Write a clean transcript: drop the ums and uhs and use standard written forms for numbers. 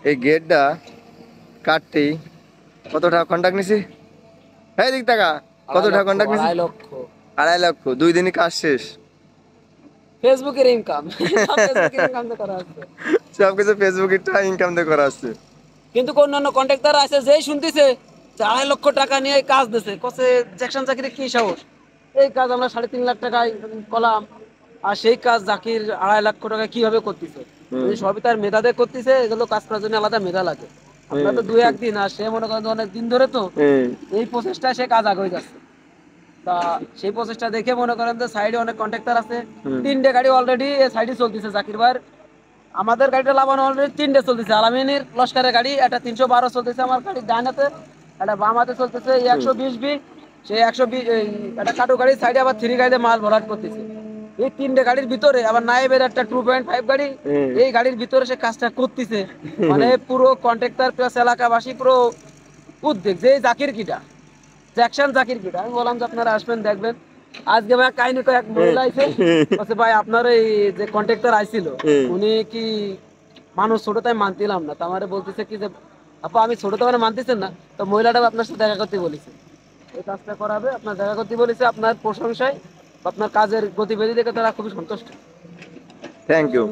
এই গেটটা কাটতেই কত টাকা কন্ট্রাক্ট নিছি? হ্যাঁ দিক টাকা কত টাকা কন্ট্রাক্ট নিছি? 2.5 লক্ষ। 2.5 লক্ষ, 2 দিনই কাজ শেষ। ফেসবুকের ইনকাম। সব ফেসবুকের ইনকাম তো করা আছে। সবকিছু ফেসবুকের টাকা ইনকাম দিয়ে করা আছে। কিন্তু অন্যান্য কন্ট্রাক্টর আছে যেই শুনতেছে যে 2.5 লক্ষ নিয়ে এই কাজ দিছে, কসে জ্যাকসন জাকিরের কি সাহস, এই কাজ আমরা 3.5 লাখ কলাম, আর সেই কাজ জাকির 2.5 লক্ষ কিভাবে করতেছে? হুম সবই তার মেধাতে করতেছে, এগুলো কাজ করার জন্য আলাদা মেধা লাগে। আমরা হুম তো দুই একদিন, আর সে মনে করেন অনেক দিন ধরে, তো হুম এই প্রসেসটা সে কাজ আগে যাচ্ছে। তা সেই প্রসেসটা দেখে মনে করেন যে সাইডে অনেক কন্ট্রাক্টর আছে, হুম 3টে গাড়ি অলরেডি সাইডে চলতেছে জাকির ভাই। আমাদের গাড়িটা লাগানো অলরেডি 3টে চলতেছে, আলামিনীর লস্করের গাড়ি এটা 312 চলতেছে, আমার গাড়ি ডান হাতে, এটা বাম হাতে চলতেছে হুম 120 বি। সেই 120 একটা কাটো গাড়ির সাইডে আবার 3 গাড়িতে মাল ভরাট করতেছে। এই 3টে গাড়ির ভিতরে আবার নাইবের একটা 2.5 গাড়ি, হুম এই গাড়ির ভিতরে সে কাজটা করতেছে। মানে পুরো কন্ট্রাক্টর প্লাস এলাকাবাসী পুরো উদ্বেগ যে এই জাকির কিটা, জ্যাকসন জাকির কিটা। আমি বললাম যে আপনারা আসবেন দেখবেন। আজকে ভাই কাহিনী কয়, এক মহিলা আইছে, বলছে ভাই আপনার এই যে কন্ট্রাক্টর আইছিল উনি কি মানুষ ছোট, তাই মানতিলাম না। তো আমারে বলতেছে কি যে আপা আমি ছোট, তো মানে মানতেছেন না, তো মহিলাটা আপনার সাথে দেখা করতে বলেছে, এই কাজটা করাবে, আপনার দেখা করতে বলেছে, আপনার প্রশংসায় আপনার কাজের গতিবিধি দেখে তারা খুবই সন্তুষ্ট। Thank you.